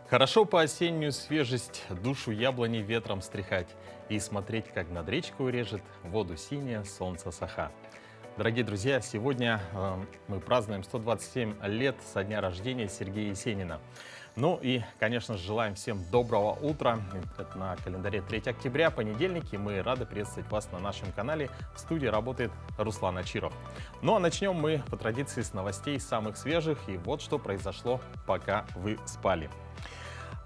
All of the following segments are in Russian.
Хорошо по-осеннюю свежесть душу яблони ветром стряхать и смотреть, как над речкой режет воду синее солнце саха. Дорогие друзья, сегодня мы празднуем 127 лет со дня рождения Сергея Есенина. Ну и, конечно же, желаем всем доброго утра. Это на календаре 3 октября, понедельник, и мы рады приветствовать вас на нашем канале. В студии работает Руслан Ачиров. Ну а начнем мы по традиции с новостей самых свежих. И вот что произошло, пока вы спали.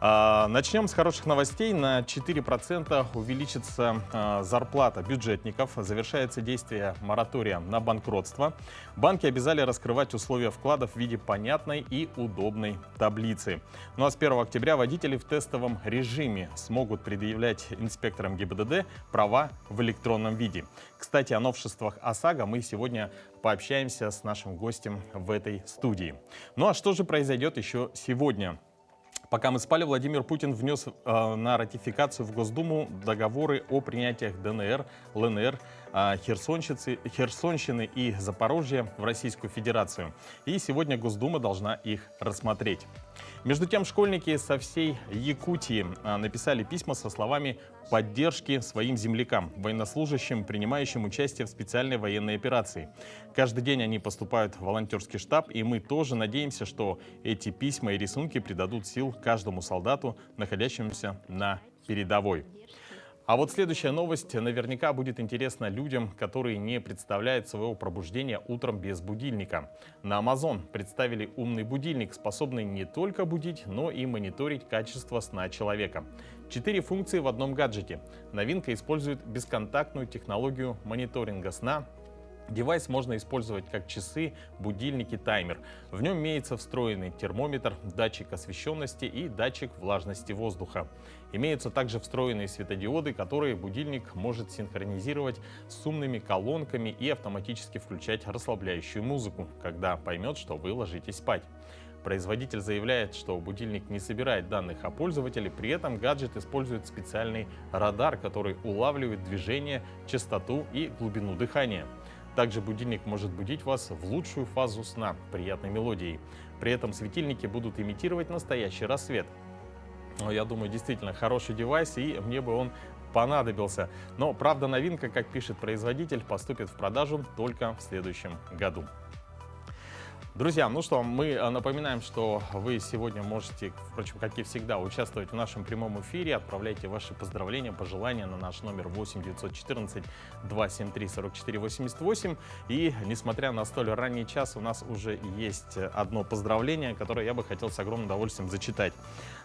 Начнем с хороших новостей. На 4% увеличится зарплата бюджетников. Завершается действие моратория на банкротство. Банки обязали раскрывать условия вкладов в виде понятной и удобной таблицы. Ну а с 1 октября водители в тестовом режиме смогут предъявлять инспекторам ГИБДД права в электронном виде. Кстати, о новшествах ОСАГО мы сегодня пообщаемся с нашим гостем в этой студии. Ну а что же произойдет еще сегодня? Пока мы спали, Владимир Путин внес на ратификацию в Госдуму договоры о принятиях ДНР, ЛНР, Херсонщины и Запорожья в Российскую Федерацию. И сегодня Госдума должна их рассмотреть. Между тем, школьники со всей Якутии написали письма со словами поддержки своим землякам, военнослужащим, принимающим участие в специальной военной операции. Каждый день они поступают в волонтерский штаб, и мы тоже надеемся, что эти письма и рисунки придадут сил каждому солдату, находящемуся на передовой. А вот следующая новость наверняка будет интересна людям, которые не представляют своего пробуждения утром без будильника. На Amazon представили умный будильник, способный не только будить, но и мониторить качество сна человека. 4 функции в одном гаджете. Новинка использует бесконтактную технологию мониторинга сна. Девайс можно использовать как часы, будильники, таймер. В нем имеется встроенный термометр, датчик освещенности и датчик влажности воздуха. Имеются также встроенные светодиоды, которые будильник может синхронизировать с умными колонками и автоматически включать расслабляющую музыку, когда поймет, что вы ложитесь спать. Производитель заявляет, что будильник не собирает данных о пользователе, при этом гаджет использует специальный радар, который улавливает движение, частоту и глубину дыхания. Также будильник может будить вас в лучшую фазу сна приятной мелодией. При этом светильники будут имитировать настоящий рассвет. Я думаю, действительно хороший девайс, и мне бы он понадобился. Но, правда, новинка, как пишет производитель, поступит в продажу только в следующем году. Друзья, ну что, мы напоминаем, что вы сегодня можете, впрочем, как и всегда, участвовать в нашем прямом эфире. Отправляйте ваши поздравления, пожелания на наш номер 8 914 273 44 88. И, несмотря на столь ранний час, у нас уже есть одно поздравление, которое я бы хотел с огромным удовольствием зачитать.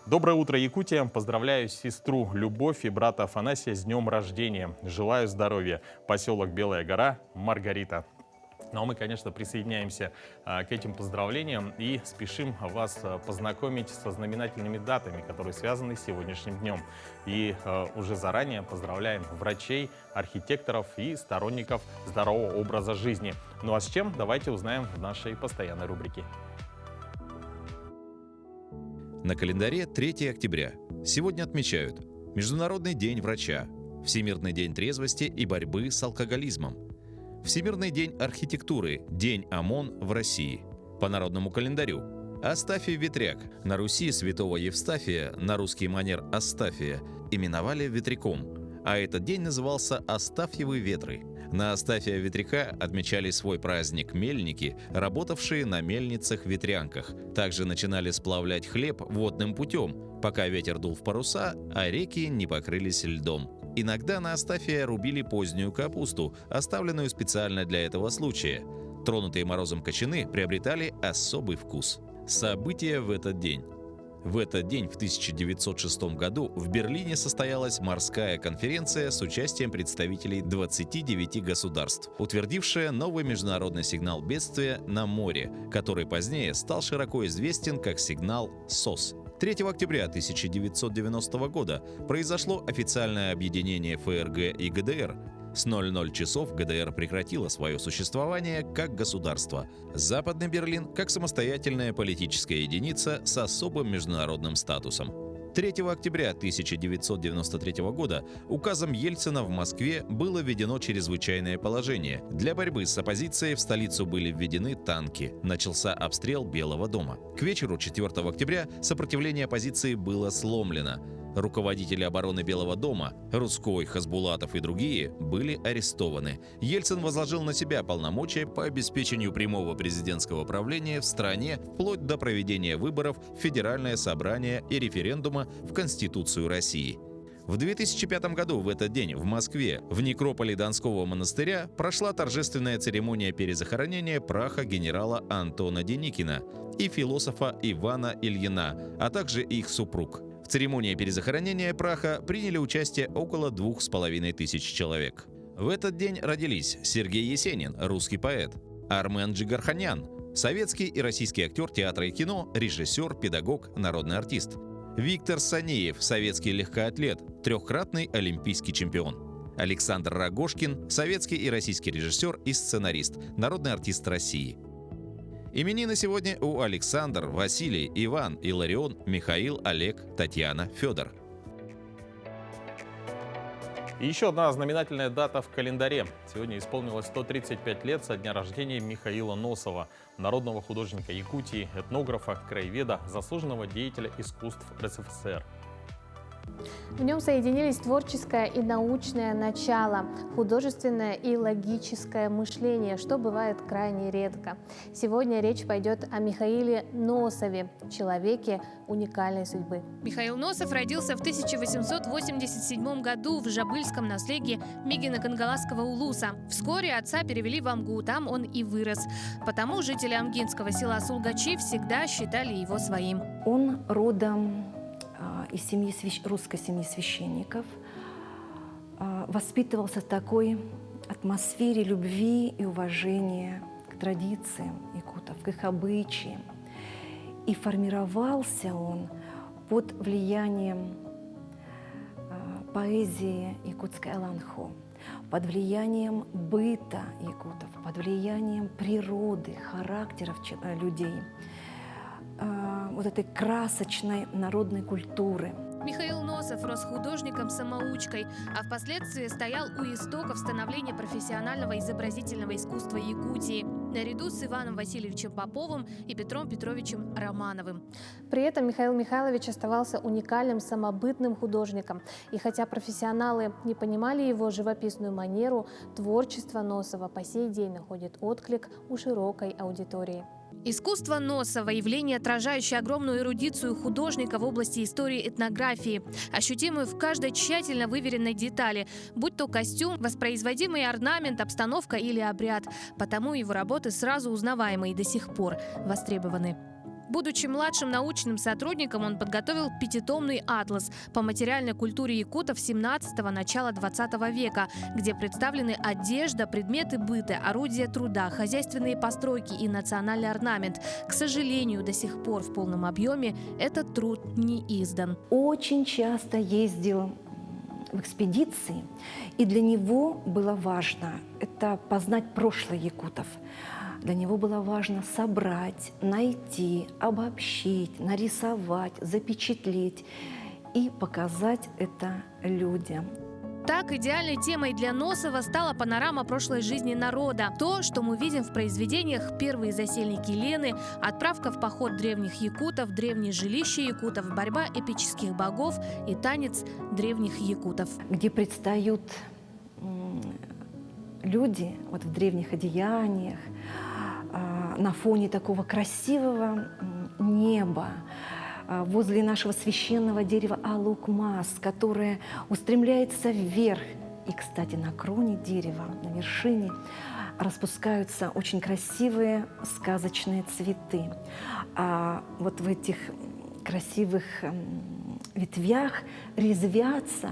Доброе утро, Якутия! Поздравляю сестру Любовь и брата Афанасия с днем рождения. Желаю здоровья. Поселок Белая гора, Маргарита. Ну а мы, конечно, присоединяемся к этим поздравлениям и спешим вас познакомить со знаменательными датами, которые связаны с сегодняшним днем. И уже заранее поздравляем врачей, архитекторов и сторонников здорового образа жизни. Ну а с чем, давайте узнаем в нашей постоянной рубрике. На календаре 3 октября. Сегодня отмечают Международный день врача, Всемирный день трезвости и борьбы с алкоголизмом, Всемирный день архитектуры, День ОМОН в России. По народному календарю Астафий Ветряк, на Руси святого Евстафия, на русский манер Астафия, именовали ветряком, а этот день назывался Астафьевы ветры. На Астафия Ветряка отмечали свой праздник мельники, работавшие на мельницах-ветрянках. Также начинали сплавлять хлеб водным путем, пока ветер дул в паруса, а реки не покрылись льдом. Иногда на Астафия рубили позднюю капусту, оставленную специально для этого случая. Тронутые морозом кочаны приобретали особый вкус. События в этот день. В этот день, в 1906 году, в Берлине состоялась морская конференция с участием представителей 29 государств, утвердившая новый международный сигнал бедствия на море, который позднее стал широко известен как сигнал СОС. 3 октября 1990 года произошло официальное объединение ФРГ и ГДР. С 00 часов ГДР прекратила свое существование как государство. Западный Берлин как самостоятельная политическая единица с особым международным статусом. 3 октября 1993 года указом Ельцина в Москве было введено чрезвычайное положение. Для борьбы с оппозицией в столицу были введены танки. Начался обстрел Белого дома. К вечеру 4 октября сопротивление оппозиции было сломлено. Руководители обороны Белого дома, Русской, Хасбулатов и другие, были арестованы. Ельцин возложил на себя полномочия по обеспечению прямого президентского правления в стране вплоть до проведения выборов в Федеральное собрание и референдума в Конституцию России. В 2005 году в этот день в Москве, в некрополе Донского монастыря, прошла торжественная церемония перезахоронения праха генерала Антона Деникина и философа Ивана Ильина, а также их супруг. В церемонии перезахоронения праха приняли участие около 2500 человек. В этот день родились Сергей Есенин, русский поэт, Армен Джигарханян, советский и российский актер театра и кино, режиссер, педагог, народный артист, Виктор Санеев, советский легкоатлет, трехкратный олимпийский чемпион, Александр Рогожкин, советский и российский режиссер и сценарист, народный артист России. Именины сегодня у Александр, Василий, Иван, Иларион, Михаил, Олег, Татьяна, Федор. И еще одна знаменательная дата в календаре. Сегодня исполнилось 135 лет со дня рождения Михаила Носова, народного художника Якутии, этнографа, краеведа, заслуженного деятеля искусств РСФСР. В нем соединились творческое и научное начало, художественное и логическое мышление, что бывает крайне редко. Сегодня речь пойдет о Михаиле Носове, человеке уникальной судьбы. Михаил Носов родился в 1887 году в Жабыльском наследии Мигино-Кангаласского улуса. Вскоре отца перевели в Амгу, там он и вырос. Потому жители амгинского села Сулгачи всегда считали его своим. Он родом из русской семьи священников, воспитывался в такой атмосфере любви и уважения к традициям якутов, к их обычаям. И формировался он под влиянием поэзии якутской Аланхо, под влиянием быта якутов, под влиянием природы, характеров людей, вот этой красочной народной культуры. Михаил Носов рос художником-самоучкой, а впоследствии стоял у истоков становления профессионального изобразительного искусства Якутии, наряду с Иваном Васильевичем Поповым и Петром Петровичем Романовым. При этом Михаил Михайлович оставался уникальным самобытным художником. И хотя профессионалы не понимали его живописную манеру, творчество Носова по сей день находит отклик у широкой аудитории. Искусство Носова – явление, отражающее огромную эрудицию художника в области истории этнографии, ощутимую в каждой тщательно выверенной детали, будь то костюм, воспроизводимый орнамент, обстановка или обряд. Потому его работы сразу узнаваемы и до сих пор востребованы. Будучи младшим научным сотрудником, он подготовил 5-томный атлас по материальной культуре якутов 17-го, начала 20 века, где представлены одежда, предметы быта, орудия труда, хозяйственные постройки и национальный орнамент. К сожалению, до сих пор в полном объеме этот труд не издан. Очень часто ездил в экспедиции, и для него было важно это познать прошлое якутов. Для него было важно собрать, найти, обобщить, нарисовать, запечатлеть и показать это людям. Так, идеальной темой для Носова стала панорама прошлой жизни народа. То, что мы видим в произведениях «Первые засельники Лены», «Отправка в поход древних якутов», «Древние жилища якутов», «Борьба эпических богов» и «Танец древних якутов». Где предстают люди вот в древних одеяниях, на фоне такого красивого неба, возле нашего священного дерева Алукмас, которое устремляется вверх. И, кстати, на кроне дерева, на вершине, распускаются очень красивые сказочные цветы. А вот в этих красивых ветвях резвятся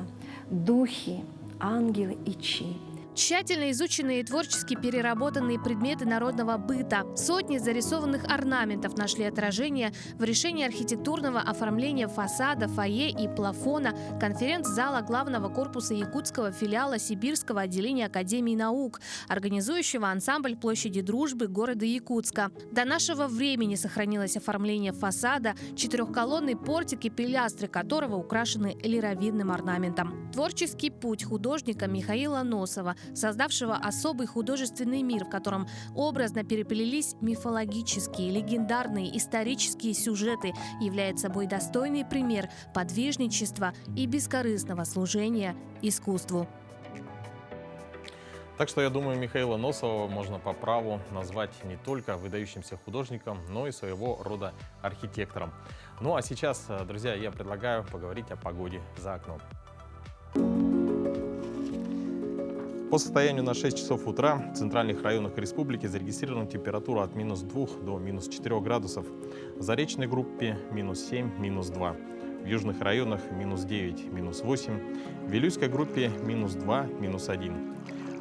духи, ангелы и чи. Тщательно изученные и творчески переработанные предметы народного быта, сотни зарисованных орнаментов нашли отражение в решении архитектурного оформления фасада, фойе и плафона конференц-зала главного корпуса якутского филиала Сибирского отделения Академии наук, организующего ансамбль площади Дружбы города Якутска. До нашего времени сохранилось оформление фасада, четырехколонный портик и пилястры которого украшены лировидным орнаментом. Творческий путь художника Михаила Носова, создавшего особый художественный мир, в котором образно переплелись мифологические, легендарные, исторические сюжеты, является собой достойный пример подвижничества и бескорыстного служения искусству. Так что я думаю, Михаила Носова можно по праву назвать не только выдающимся художником, но и своего рода архитектором. Ну а сейчас, друзья, я предлагаю поговорить о погоде за окном. По состоянию на 6 часов утра в центральных районах республики зарегистрирована температура от -2 до -4 градусов. В заречной группе -7, -2. В южных районах -9, -8. В Вилюйской группе -2, -1.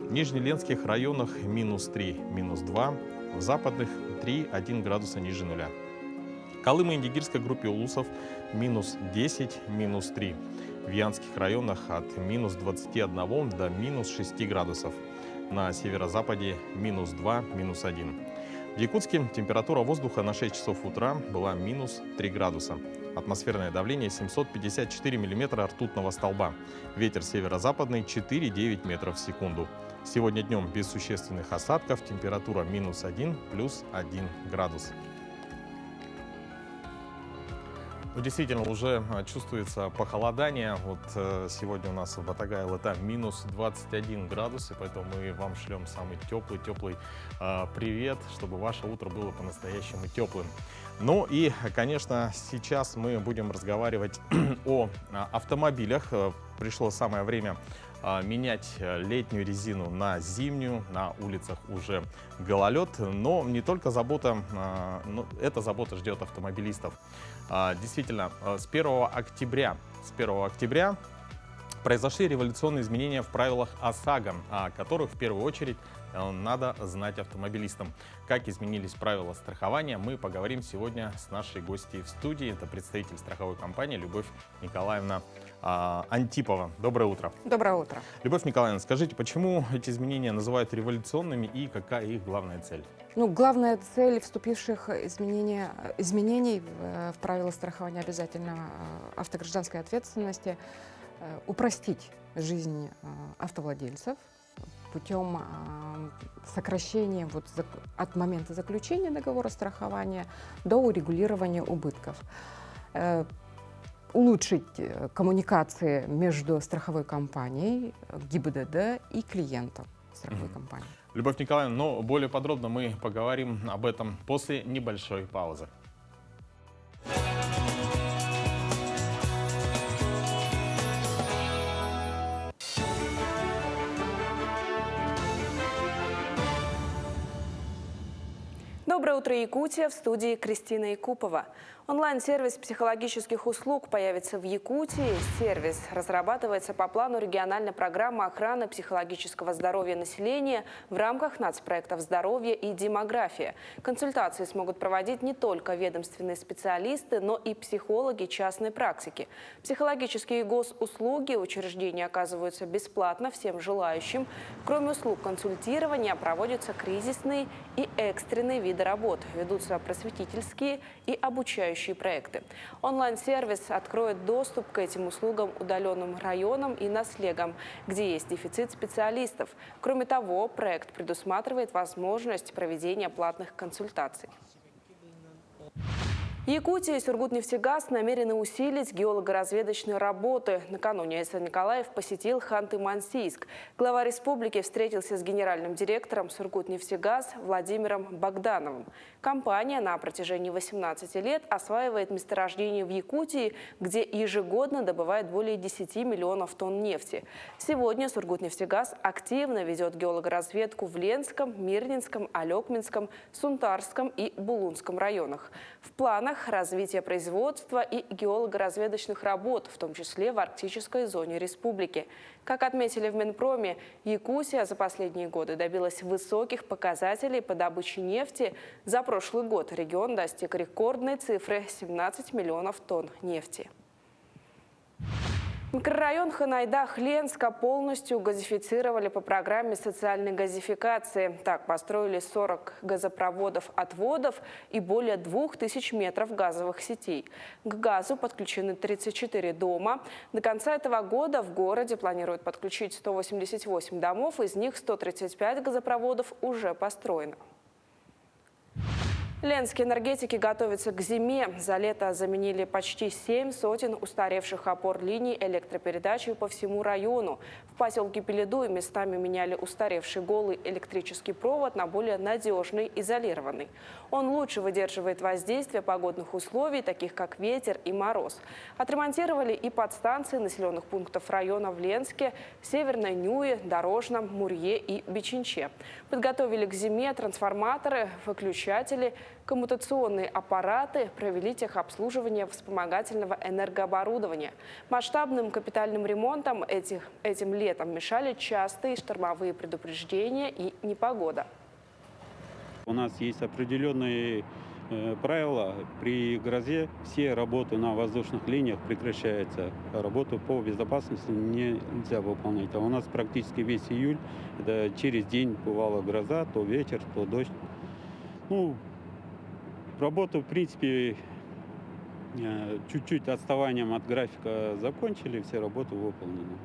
В Нижнеленских районах -3, -2. В западных 3-1 градуса ниже нуля. В Колымо-Индигирской группе улусов -10, -3. В Янских районах от -21 до -6 градусов. На северо-западе -2, -1. В Якутске температура воздуха на 6 часов утра была -3 градуса. Атмосферное давление 754 миллиметра ртутного столба. Ветер северо-западный 4,9 метров в секунду. Сегодня днем без существенных осадков, температура -1, +1 градус. Ну, действительно, уже чувствуется похолодание. Вот сегодня у нас в Батагай-Алата -21 градус, и поэтому мы вам шлем самый теплый привет, чтобы ваше утро было по-настоящему теплым. Ну и, конечно, сейчас мы будем разговаривать о автомобилях. Пришло самое время менять летнюю резину на зимнюю. На улицах уже гололед, но не только забота, эта забота ждет автомобилистов. Действительно, с 1 октября произошли революционные изменения в правилах ОСАГО, о которых в первую очередь надо знать автомобилистам. Как изменились правила страхования, мы поговорим сегодня с нашей гостьей в студии. Это представитель страховой компании Любовь Николаевна Антипова. Доброе утро. Доброе утро. Любовь Николаевна, скажите, почему эти изменения называют революционными и какая их главная цель? Ну, главная цель вступивших изменений в правила страхования обязательного автогражданской ответственности – упростить жизнь автовладельцев путем сокращения от момента заключения договора страхования до урегулирования убытков. Улучшить коммуникации между страховой компанией, ГИБДД и клиентом страховой компании. Любовь Николаевна, но более подробно мы поговорим об этом после небольшой паузы. Доброе утро, Якутия! В студии Кристина Якупова. Онлайн-сервис психологических услуг появится в Якутии. Сервис разрабатывается по плану региональной программы охраны психологического здоровья населения в рамках нацпроектов «Здоровье» и «Демография». Консультации смогут проводить не только ведомственные специалисты, но и психологи частной практики. Психологические госуслуги учреждения оказываются бесплатно всем желающим. Кроме услуг консультирования, проводятся кризисные и экстренные виды работ. Ведутся просветительские и обучающие проекты. Онлайн-сервис откроет доступ к этим услугам удаленным районам и наслегам, где есть дефицит специалистов. Кроме того, проект предусматривает возможность проведения платных консультаций. Якутия и Сургутнефтегаз намерены усилить геолого-разведочные работы. Накануне Айсан Николаев посетил Ханты-Мансийск. Глава республики встретился с генеральным директором Сургутнефтегаз Владимиром Богдановым. Компания на протяжении 18 лет осваивает месторождения в Якутии, где ежегодно добывает более 10 миллионов тонн нефти. Сегодня Сургутнефтегаз активно ведет геологоразведку в Ленском, Мирнинском, Алекминском, Сунтарском и Булунском районах. В планах местах, развития производства и геолого-разведочных работ, в том числе в арктической зоне республики. Как отметили в Минпроме, Якутия за последние годы добилась высоких показателей по добыче нефти. За прошлый год регион достиг рекордной цифры – 17 миллионов тонн нефти. Микрорайон Ханайда-Хленска полностью газифицировали по программе социальной газификации. Так, построили 40 газопроводов-отводов и более 2000 метров газовых сетей. К газу подключены 34 дома. До конца этого года в городе планируют подключить 188 домов, из них 135 газопроводов уже построено. Ленские энергетики готовятся к зиме. За лето заменили почти 7 сотен устаревших опор линий электропередачи по всему району. В поселке Пеледу местами меняли устаревший голый электрический провод на более надежный, изолированный. Он лучше выдерживает воздействие погодных условий, таких как ветер и мороз. Отремонтировали и подстанции населенных пунктов района в Ленске, Северной Нюе, Дорожном, Мурье и Бичинче. Подготовили к зиме трансформаторы, выключатели, коммутационные аппараты, провели техобслуживание вспомогательного энергооборудования. Масштабным капитальным ремонтом этим летом мешали частые штормовые предупреждения и непогода. У нас есть определенные правила. При грозе все работы на воздушных линиях прекращаются. Работу по безопасности нельзя выполнять. А у нас практически весь июль, это через день бывала гроза, то ветер, то дождь. Работу, в принципе, чуть-чуть отставанием от графика закончили, все работы выполнены.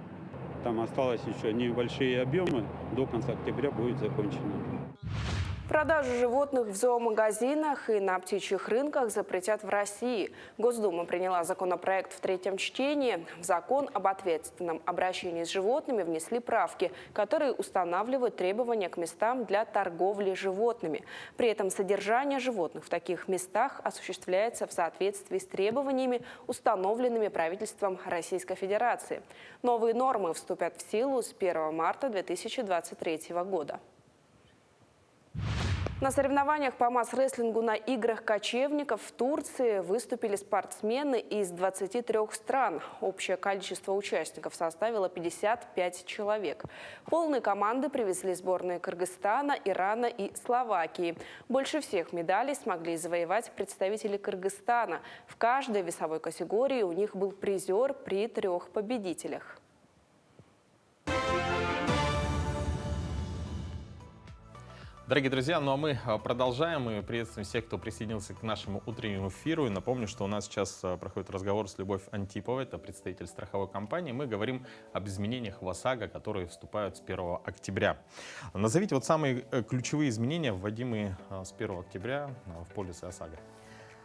Там осталось еще небольшие объемы, до конца октября будет закончено. Продажу животных в зоомагазинах и на птичьих рынках запретят в России. Госдума приняла законопроект в третьем чтении. В закон об ответственном обращении с животными внесли правки, которые устанавливают требования к местам для торговли животными. При этом содержание животных в таких местах осуществляется в соответствии с требованиями, установленными правительством Российской Федерации. Новые нормы вступят в силу с 1 марта 2023 года. На соревнованиях по масс-рестлингу на играх кочевников в Турции выступили спортсмены из 23 стран. Общее количество участников составило 55 человек. Полные команды привезли сборные Кыргызстана, Ирана и Словакии. Больше всех медалей смогли завоевать представители Кыргызстана. В каждой весовой категории у них был призер при 3 победителях. Дорогие друзья, ну а мы продолжаем. Мы приветствуем всех, кто присоединился к нашему утреннему эфиру. И напомню, что у нас сейчас проходит разговор с Любовь Антиповой, это представитель страховой компании. Мы говорим об изменениях в ОСАГО, которые вступают с 1 октября. Назовите вот самые ключевые изменения, вводимые с 1 октября в полисы ОСАГО.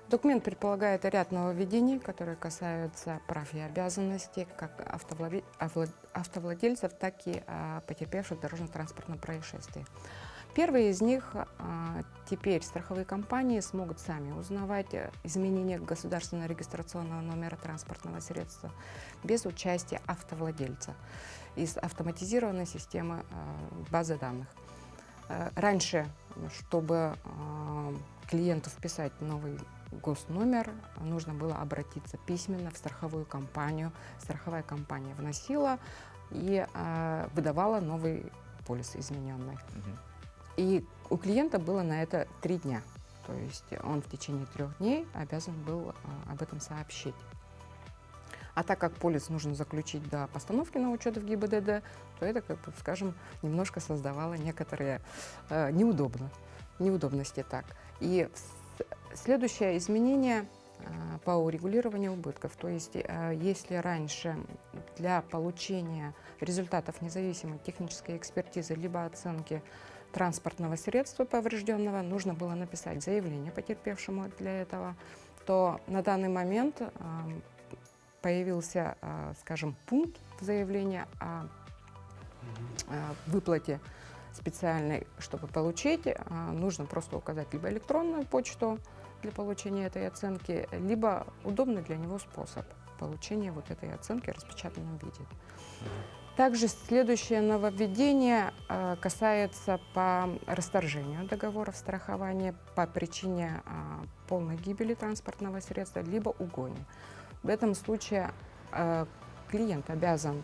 Документ предполагает ряд нововведений, которые касаются прав и обязанностей как автовладельцев, так и потерпевших в дорожно-транспортном происшествии. Первый из них теперь страховые компании смогут сами узнавать изменения государственного регистрационного номера транспортного средства без участия автовладельца из автоматизированной системы базы данных. Раньше, чтобы клиенту вписать новый госномер, нужно было обратиться письменно в страховую компанию. Страховая компания вносила и выдавала новый полис измененный. И у клиента было на это 3 дня. То есть он в течение 3 дней обязан был об этом сообщить. А так как полис нужно заключить до постановки на учет в ГИБДД, то это, как бы, скажем, немножко создавало некоторые неудобности. Так. И следующее изменение по урегулированию убытков. То есть если раньше для получения результатов независимой технической экспертизы либо оценки транспортного средства поврежденного нужно было написать заявление потерпевшему для этого, то на данный момент появился, скажем, пункт заявления о выплате специальной, чтобы получить, нужно просто указать либо электронную почту для получения этой оценки, либо удобный для него способ получения вот этой оценки в распечатанном виде. Также следующее нововведение касается по расторжению договоров страхования по причине полной гибели транспортного средства либо угоне. В этом случае клиент обязан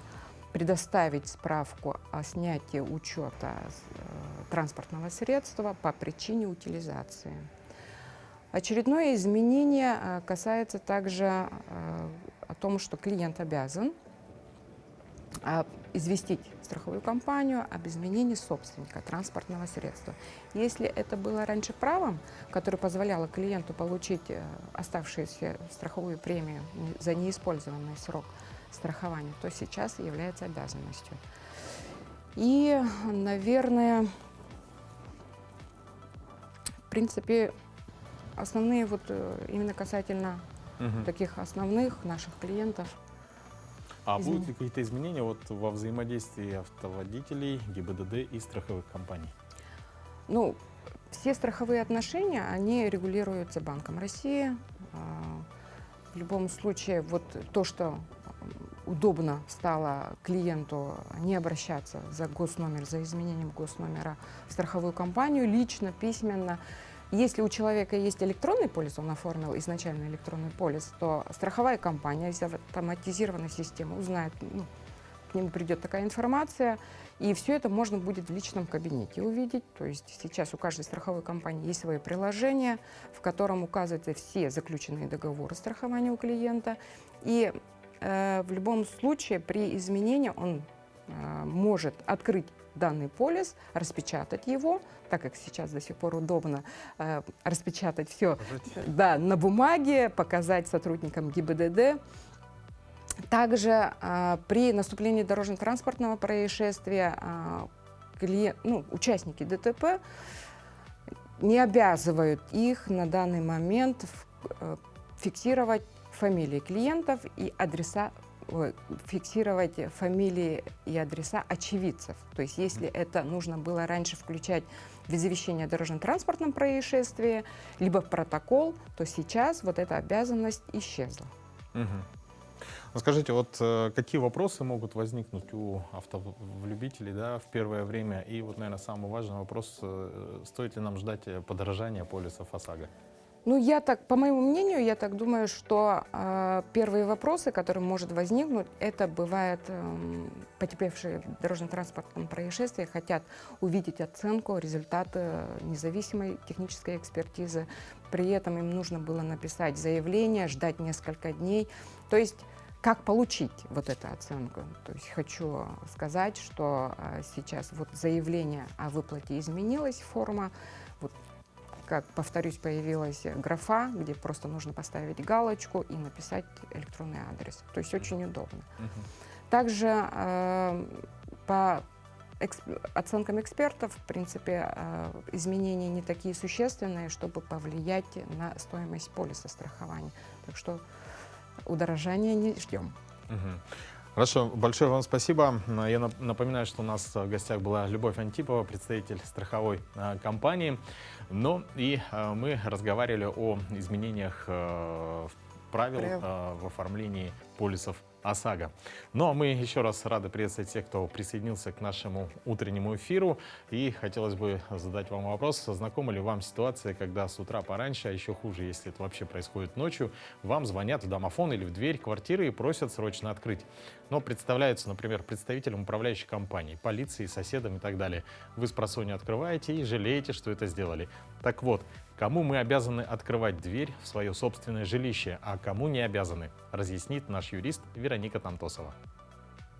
предоставить справку о снятии учета транспортного средства по причине утилизации. Очередное изменение касается также о том, что клиент обязан известить страховую компанию об изменении собственника транспортного средства. Если это было раньше правом, которое позволяло клиенту получить оставшуюся страховую премию за неиспользованный срок страхования, то сейчас является обязанностью. И, наверное, в принципе, основные вот именно касательно таких основных наших клиентов. А будут ли какие-то изменения вот во взаимодействии автоводителей, ГИБДД и страховых компаний? Ну, все страховые отношения, они регулируются Банком России. В любом случае, вот то, что удобно стало клиенту не обращаться за госномер, за изменением госномера в страховую компанию, лично, письменно. Если у человека есть электронный полис, он оформил изначально электронный полис, то страховая компания из автоматизированной системы узнает, к нему придет такая информация, и все это можно будет в личном кабинете увидеть. То есть сейчас у каждой страховой компании есть свое приложение, в котором указываются все заключенные договоры страхования у клиента. И в любом случае при изменении он может открыть данный полис, распечатать его, так как сейчас до сих пор удобно распечатать все на бумаге, показать сотрудникам ГИБДД. Также при наступлении дорожно-транспортного происшествия участники ДТП не обязывают их на данный момент фиксировать фамилии клиентов и адреса, фиксировать фамилии и адреса очевидцев. То есть если это нужно было раньше включать в извещение о дорожно-транспортном происшествии, либо в протокол, то сейчас вот эта обязанность исчезла. Ну, скажите, вот какие вопросы могут возникнуть у автолюбителей, да, в первое время? И вот, наверное, самый важный вопрос, стоит ли нам ждать подорожания полисов ОСАГО? Ну, по моему мнению, я так думаю, что первые вопросы, которые может возникнуть, это бывает потерпевшие в дорожно-транспортном происшествии хотят увидеть оценку, результаты независимой технической экспертизы. При этом им нужно было написать заявление, ждать несколько дней. То есть как получить вот эту оценку? То есть хочу сказать, что сейчас вот заявление о выплате изменилось, форма. Вот, как, повторюсь, появилась графа, где просто нужно поставить галочку и написать электронный адрес. То есть очень удобно. Также по оценкам экспертов, в принципе, изменения не такие существенные, чтобы повлиять на стоимость полиса страхования. Так что удорожания не ждем. Хорошо, большое вам спасибо. Я напоминаю, что у нас в гостях была Любовь Антипова, представитель страховой компании. Ну и мы разговаривали о изменениях правил в оформлении полисов ОСАГО. Ну а мы еще раз рады приветствовать тех, кто присоединился к нашему утреннему эфиру. И хотелось бы задать вам вопрос, знакома ли вам ситуация, когда с утра пораньше, а еще хуже, если это вообще происходит ночью, вам звонят в домофон или в дверь квартиры и просят срочно открыть. Но представляются, например, представителем управляющей компании, полиции, соседом и так далее. Вы спросонья открываете и жалеете, что это сделали. Так вот, кому мы обязаны открывать дверь в свое собственное жилище, а кому не обязаны, разъяснит наш юрист Вероника Тантосова.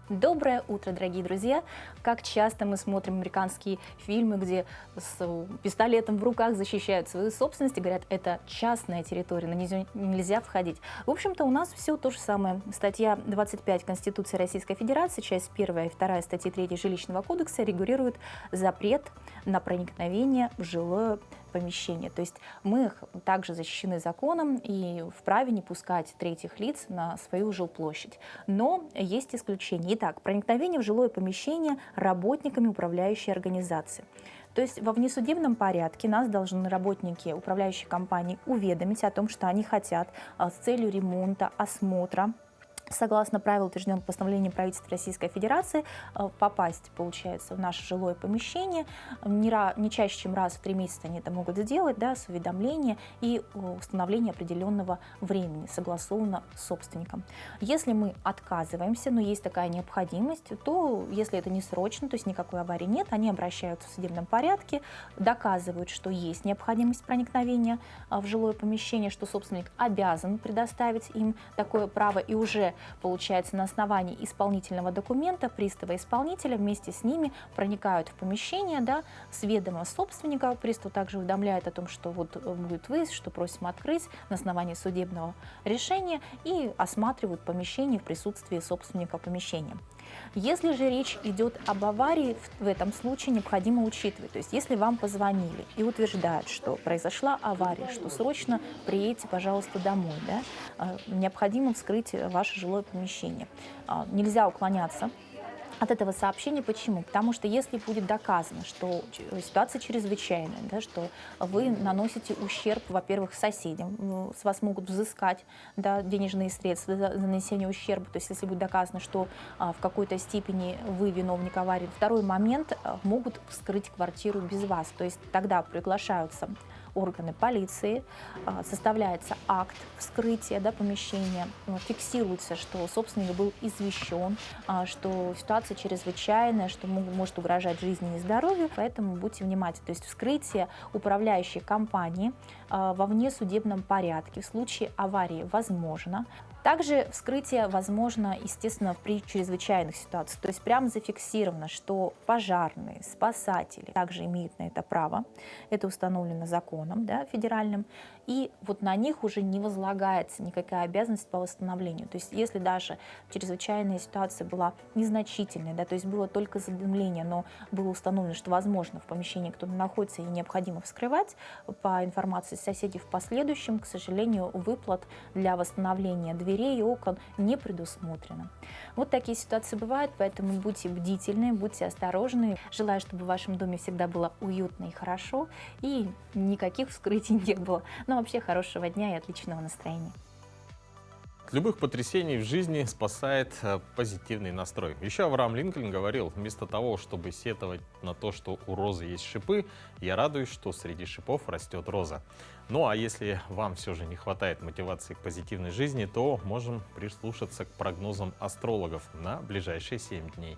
Доброе утро, дорогие друзья! Как часто мы смотрим американские фильмы, где с пистолетом в руках защищают свою собственность и говорят, это частная территория, на нее нельзя входить. В общем-то, у нас все то же самое. Статья 25 Конституции Российской Федерации, часть 1 и 2 статьи 3 Жилищного кодекса регулируют запрет на проникновение в жилое помещение. То есть мы также защищены законом и вправе не пускать третьих лиц на свою жилплощадь. Но есть исключения. Итак, проникновение в жилое помещение работниками управляющей организации. То есть во внесудебном порядке нас должны работники управляющей компании уведомить о том, что они хотят с целью ремонта, осмотра согласно правилам, утвержденным постановлением правительства Российской Федерации, попасть, получается, в наше жилое помещение. Не чаще, чем раз в 3 месяца они это могут сделать, да, с уведомления и установления определенного времени, согласованно с собственником. Если мы отказываемся, но есть такая необходимость, то, если это не срочно, то есть никакой аварии нет, они обращаются в судебном порядке, доказывают, что есть необходимость проникновения в жилое помещение, что собственник обязан предоставить им такое право, и уже получается, на основании исполнительного документа пристава-исполнителя вместе с ними проникают в помещение, да, с ведома собственника. Пристав также уведомляет о том, что вот будет выезд, что просим открыть на основании судебного решения, и осматривают помещение в присутствии собственника помещения. Если же речь идет об аварии, в этом случае необходимо учитывать, то есть если вам позвонили и утверждают, что произошла авария, что срочно приедьте, пожалуйста, домой, да, необходимо вскрыть ваше жилое помещение. Нельзя уклоняться от этого сообщения. Почему? Потому что если будет доказано, что ситуация чрезвычайная, да, что вы наносите ущерб, во-первых, соседям, с вас могут взыскать, да, денежные средства за нанесение ущерба, то есть если будет доказано, что в какой-то степени вы виновник аварии. Второй момент, могут вскрыть квартиру без вас, то есть тогда приглашаются органы полиции, составляется акт вскрытия, да, помещения, фиксируется, что собственник был извещен, что ситуация чрезвычайная, что может угрожать жизни и здоровью, поэтому будьте внимательны. То есть вскрытие управляющей компании во внесудебном порядке в случае аварии возможно. Также вскрытие возможно, естественно, при чрезвычайных ситуациях. То есть прямо зафиксировано, что пожарные, спасатели также имеют на это право. Это установлено законом, да, федеральным. И вот на них уже не возлагается никакая обязанность по восстановлению. То есть если даже чрезвычайная ситуация была незначительной, да, то есть было только задымление, но было установлено, что возможно в помещении кто-то находится и необходимо вскрывать, по информации соседей в последующем, к сожалению, выплат для восстановления дверей и окон не предусмотрено. Вот такие ситуации бывают, поэтому будьте бдительны, будьте осторожны. Желаю, чтобы в вашем доме всегда было уютно и хорошо, и никаких вскрытий не было. Но вообще хорошего дня и отличного настроения. От любых потрясений в жизни спасает позитивный настрой. Еще Авраам Линкольн говорил: вместо того, чтобы сетовать на то, что у розы есть шипы, я радуюсь, что среди шипов растет роза. Ну а если вам все же не хватает мотивации к позитивной жизни, то можем прислушаться к прогнозам астрологов на ближайшие 7 дней.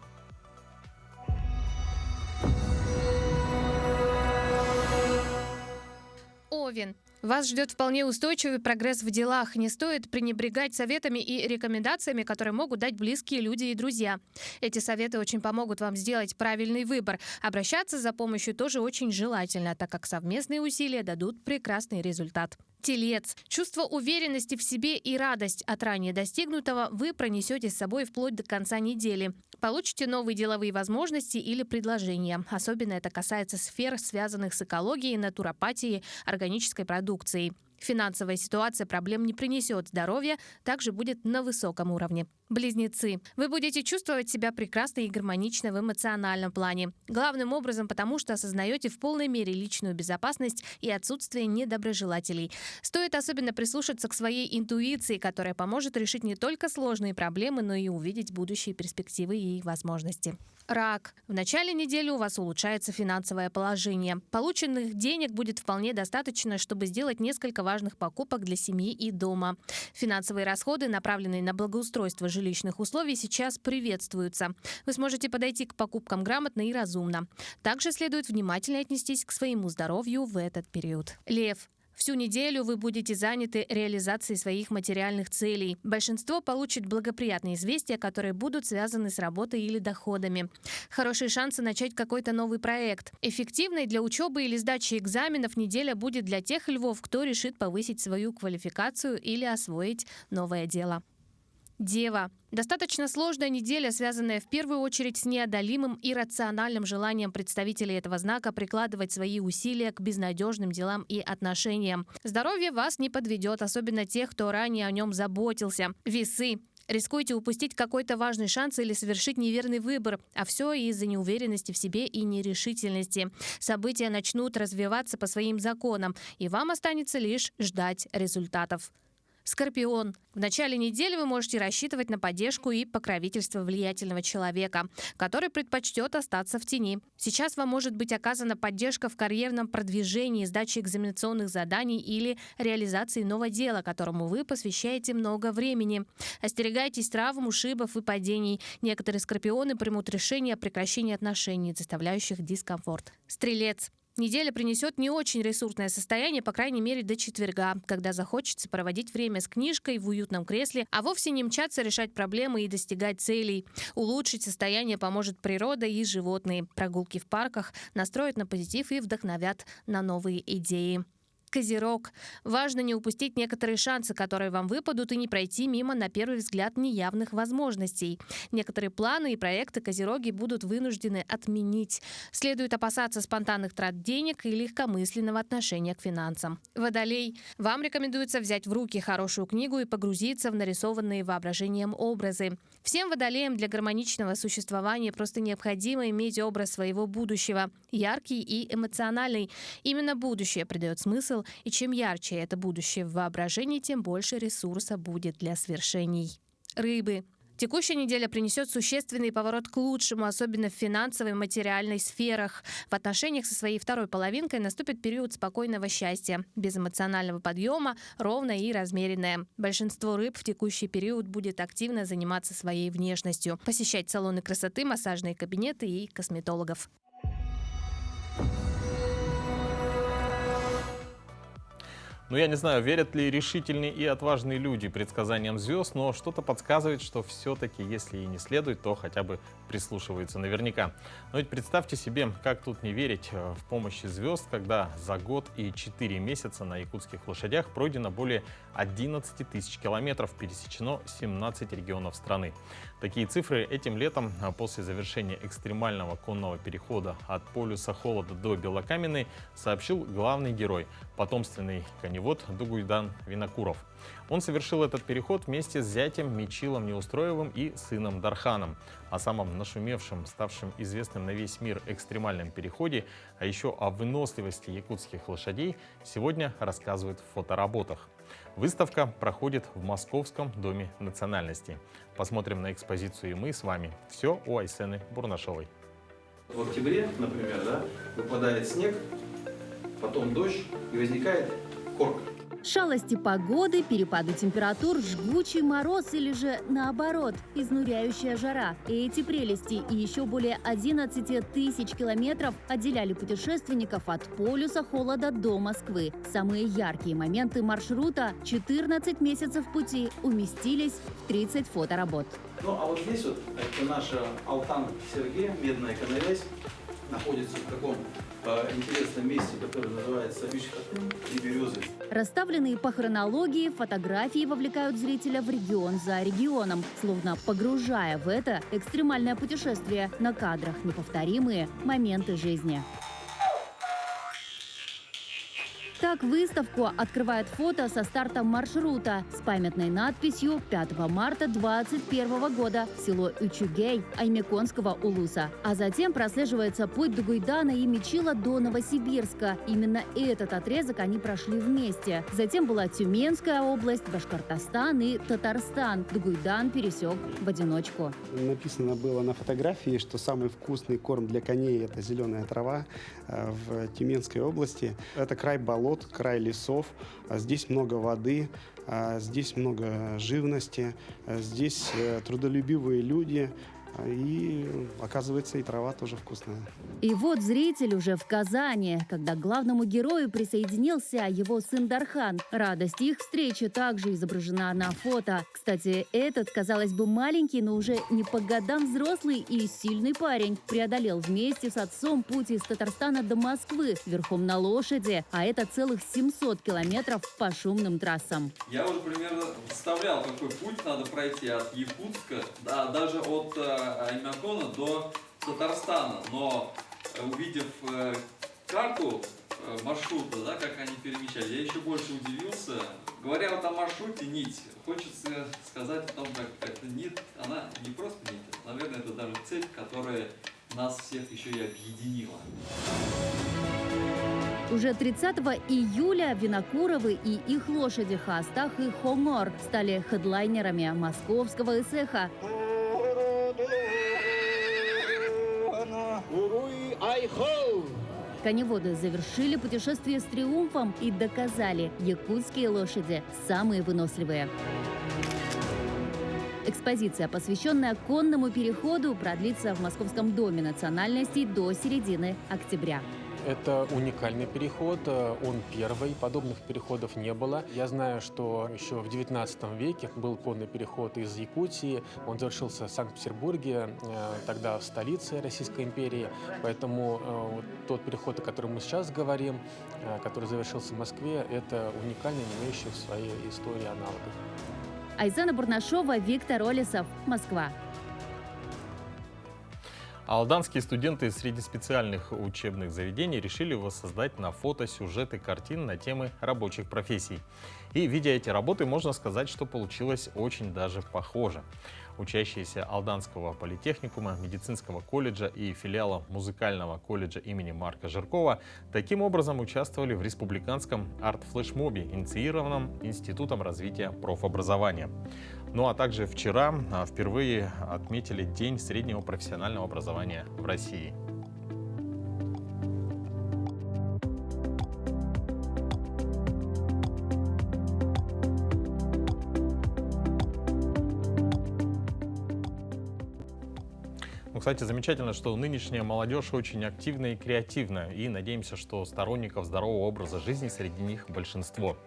Овен. Вас ждет вполне устойчивый прогресс в делах. Не стоит пренебрегать советами и рекомендациями, которые могут дать близкие люди и друзья. Эти советы очень помогут вам сделать правильный выбор. Обращаться за помощью тоже очень желательно, так как совместные усилия дадут прекрасный результат. Телец. Чувство уверенности в себе и радость от ранее достигнутого вы пронесете с собой вплоть до конца недели. Получите новые деловые возможности или предложения. Особенно это касается сфер, связанных с экологией, натуропатией, органической продукцией. Финансовая ситуация проблем не принесет, здоровье также будет на высоком уровне. Близнецы. Вы будете чувствовать себя прекрасно и гармонично в эмоциональном плане. Главным образом потому, что осознаете в полной мере личную безопасность и отсутствие недоброжелателей. Стоит особенно прислушаться к своей интуиции, которая поможет решить не только сложные проблемы, но и увидеть будущие перспективы и возможности. Рак. В начале недели у вас улучшается финансовое положение. Полученных денег будет вполне достаточно, чтобы сделать несколько важных покупок для семьи и дома. Финансовые расходы, направленные на благоустройство жилищных условий, сейчас приветствуются. Вы сможете подойти к покупкам грамотно и разумно. Также следует внимательно отнестись к своему здоровью в этот период. Лев. Всю неделю вы будете заняты реализацией своих материальных целей. Большинство получит благоприятные известия, которые будут связаны с работой или доходами. Хорошие шансы начать какой-то новый проект. Эффективной для учебы или сдачи экзаменов неделя будет для тех львов, кто решит повысить свою квалификацию или освоить новое дело. Дева. Достаточно сложная неделя, связанная в первую очередь с неодолимым иррациональным желанием представителей этого знака прикладывать свои усилия к безнадежным делам и отношениям. Здоровье вас не подведет, особенно тех, кто ранее о нем заботился. Весы. Рискуете упустить какой-то важный шанс или совершить неверный выбор, а все из-за неуверенности в себе и нерешительности. События начнут развиваться по своим законам, и вам останется лишь ждать результатов. Скорпион. В начале недели вы можете рассчитывать на поддержку и покровительство влиятельного человека, который предпочтет остаться в тени. Сейчас вам может быть оказана поддержка в карьерном продвижении, сдаче экзаменационных заданий или реализации нового дела, которому вы посвящаете много времени. Остерегайтесь травм, ушибов и падений. Некоторые скорпионы примут решение о прекращении отношений, заставляющих дискомфорт. Стрелец. Неделя принесет не очень ресурсное состояние, по крайней мере, до четверга, когда захочется проводить время с книжкой в уютном кресле, а вовсе не мчаться решать проблемы и достигать целей. Улучшить состояние поможет природа и животные. Прогулки в парках настроят на позитив и вдохновят на новые идеи. Козерог. Важно не упустить некоторые шансы, которые вам выпадут, и не пройти мимо, на первый взгляд, неявных возможностей. Некоторые планы и проекты козероги будут вынуждены отменить. Следует опасаться спонтанных трат денег и легкомысленного отношения к финансам. Водолей. Вам рекомендуется взять в руки хорошую книгу и погрузиться в нарисованные воображением образы. Всем водолеям для гармоничного существования просто необходимо иметь образ своего будущего. Яркий и эмоциональный. Именно будущее придает смысл, и чем ярче это будущее в воображении, тем больше ресурса будет для свершений. Рыбы. Текущая неделя принесет существенный поворот к лучшему, особенно в финансовой и материальной сферах. В отношениях со своей второй половинкой наступит период спокойного счастья, без эмоционального подъема, ровное и размеренное. Большинство рыб в текущий период будет активно заниматься своей внешностью, посещать салоны красоты, массажные кабинеты и косметологов. Ну, я не знаю, верят ли решительные и отважные люди предсказаниям звезд, но что-то подсказывает, что все-таки, если и не следует, то хотя бы прислушиваются наверняка. Но ведь представьте себе, как тут не верить в помощь звезд, когда за год и 4 месяца на якутских лошадях пройдено более 11 тысяч километров, пересечено 17 регионов страны. Такие цифры этим летом, после завершения экстремального конного перехода от полюса холода до Белокаменной, сообщил главный герой, потомственный коневод Дугуйдан Винокуров. Он совершил этот переход вместе с зятем Мичилом Неустроевым и сыном Дарханом. О самом нашумевшем, ставшем известным на весь мир экстремальном переходе, а еще о выносливости якутских лошадей сегодня рассказывают в фотоработах. Выставка проходит в Московском доме национальностей. Посмотрим на экспозицию и мы с вами. Все у Айсены Бурнашовой. В октябре, например, выпадает снег, потом дождь и возникает корка. Шалости погоды, перепады температур, жгучий мороз или же, наоборот, изнуряющая жара. Эти прелести и еще более 11 тысяч километров отделяли путешественников от полюса холода до Москвы. Самые яркие моменты маршрута, 14 месяцев пути, уместились в 30 фоторабот. Ну а вот здесь вот, это наша Алтан Сергей, медная коновязь, находится в таком интересном месте, которое называется Ющ-Хатын и Березы. Расставленные по хронологии фотографии вовлекают зрителя в регион за регионом, словно погружая в это экстремальное путешествие на кадрах неповторимые моменты жизни. Так, выставку открывает фото со старта маршрута с памятной надписью «5 марта 2021 года. Село Ючугей Аймеконского улуса». А затем прослеживается путь Дугуйдана и Мичила до Новосибирска. Именно этот отрезок они прошли вместе. Затем была Тюменская область, Башкортостан и Татарстан. Дугуйдан пересек в одиночку. Написано было на фотографии, что самый вкусный корм для коней – это зеленая трава в Тюменской области. Это край болот, край лесов, здесь много воды, здесь много живности, здесь трудолюбивые люди, и, оказывается, и трава тоже вкусная. И вот зритель уже в Казани, когда к главному герою присоединился его сын Дархан. Радость их встречи также изображена на фото. Кстати, этот, казалось бы, маленький, но уже не по годам взрослый и сильный парень преодолел вместе с отцом путь из Татарстана до Москвы верхом на лошади, а это целых 700 километров по шумным трассам. Я уже примерно представлял, какой путь надо пройти от Якутска, даже от Аймякона до Татарстана, но увидев карту маршрута, как они перемещались, я еще больше удивился. Говоря вот о маршруте нить, хочется сказать о том, как эта нить, она не просто нить, наверное, это даже цепь, которая нас всех еще и объединила. Уже 30 июля Винокуровы и их лошади Хастах и Хонгор стали хедлайнерами московского эсэха. Коневоды завершили путешествие с триумфом и доказали, якутские лошади самые выносливые. Экспозиция, посвященная конному переходу, продлится в Московском доме национальностей до середины октября. Это уникальный переход, он первый, подобных переходов не было. Я знаю, что еще в XIX веке был конный переход из Якутии, он завершился в Санкт-Петербурге, тогда в столице Российской империи, поэтому тот переход, о котором мы сейчас говорим, который завершился в Москве, это уникальный, не имеющий в своей истории аналогов. Айзена Бурнашова, Виктор Олесов, Москва. Алданские студенты среди специальных учебных заведений решили воссоздать на фото сюжеты картин на темы рабочих профессий. И, видя эти работы, можно сказать, что получилось очень даже похоже. Учащиеся Алданского политехникума, медицинского колледжа и филиала музыкального колледжа имени Марка Жиркова таким образом участвовали в республиканском арт-флешмобе, инициированном Институтом развития профобразования. Ну а также вчера впервые отметили День среднего профессионального образования в России. Кстати, замечательно, что нынешняя молодежь очень активна и креативна, и надеемся, что сторонников здорового образа жизни среди них большинство.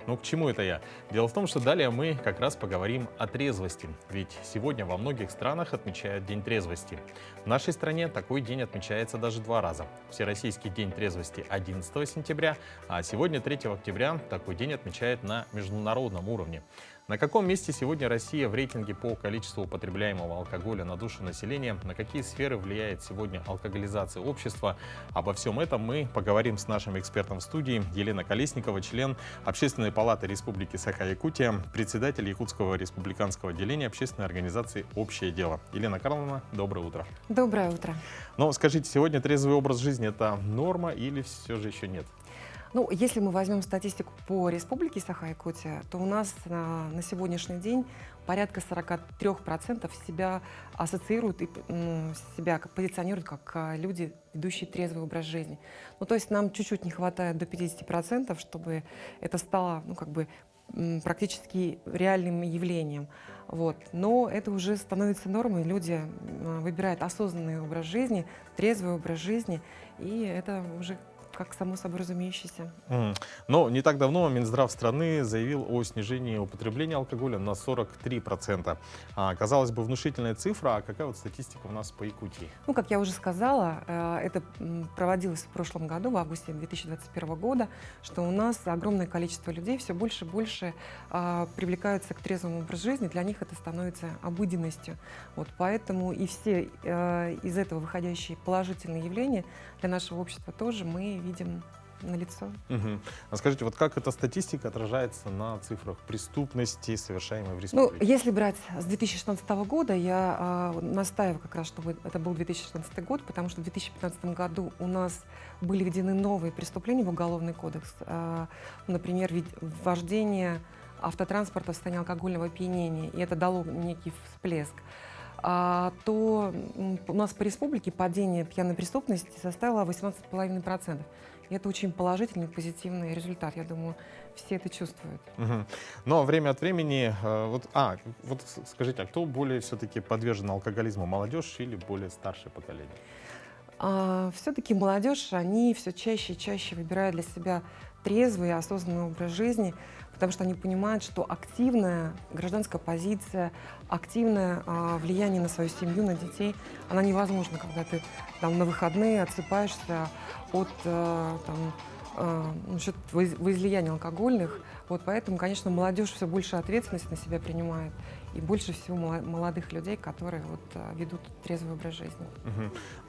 Но к чему это я? Дело в том, что далее мы как раз поговорим о трезвости, ведь сегодня во многих странах отмечают День трезвости. В нашей стране такой день отмечается даже 2 раза. Всероссийский день трезвости 11 сентября, а сегодня 3 октября такой день отмечают на международном уровне. На каком месте сегодня Россия в рейтинге по количеству употребляемого алкоголя на душу населения? На какие сферы влияет сегодня алкоголизация общества? Обо всем этом мы поговорим с нашим экспертом в студии. Елена Колесникова, член Общественной палаты Республики Саха-Якутия, председатель Якутского республиканского отделения общественной организации «Общее дело». Елена Карловна, доброе утро. Доброе утро. Но скажите, сегодня трезвый образ жизни – это норма или все же еще нет? Ну, если мы возьмем статистику по республике Саха-Якутия, то у нас на сегодняшний день порядка 43% себя ассоциируют и себя позиционируют как люди, ведущие трезвый образ жизни. Ну, то есть нам чуть-чуть не хватает до 50%, чтобы это стало, практически реальным явлением. Вот. Но это уже становится нормой, люди выбирают осознанный образ жизни, трезвый образ жизни, и это уже как само собой разумеющееся. Но не так давно Минздрав страны заявил о снижении употребления алкоголя на 43%. Казалось бы, внушительная цифра, а какая вот статистика у нас по Якутии? Ну, как я уже сказала, это проводилось в прошлом году, в августе 2021 года, что у нас огромное количество людей все больше и больше привлекаются к трезвому образу жизни, для них это становится обыденностью. Вот, поэтому и все из этого выходящие положительные явления для нашего общества тоже мы видим налицо. А скажите, вот как эта статистика отражается на цифрах преступности, совершаемой в республике? Ну, если брать с 2016 года, я настаиваю как раз, чтобы это был 2016 год, потому что в 2015 году у нас были введены новые преступления в Уголовный кодекс. Например, вождение автотранспорта в состоянии алкогольного опьянения, и это дало некий всплеск. То у нас по республике падение пьяной преступности составило 18,5%. И это очень положительный, позитивный результат. Я думаю, все это чувствуют. Но время от времени... Вот скажите, а кто более все-таки подвержен алкоголизму? Молодежь или более старшее поколение? Все-таки молодежь, они все чаще и чаще выбирают для себя трезвый и осознанный образ жизни, потому что они понимают, что активная гражданская позиция, активное влияние на свою семью, на детей, она невозможна, когда ты там, на выходные отсыпаешься от излияния алкогольных. Вот поэтому, конечно, молодежь все больше ответственности на себя принимает, и больше всего молодых людей, которые ведут трезвый образ жизни.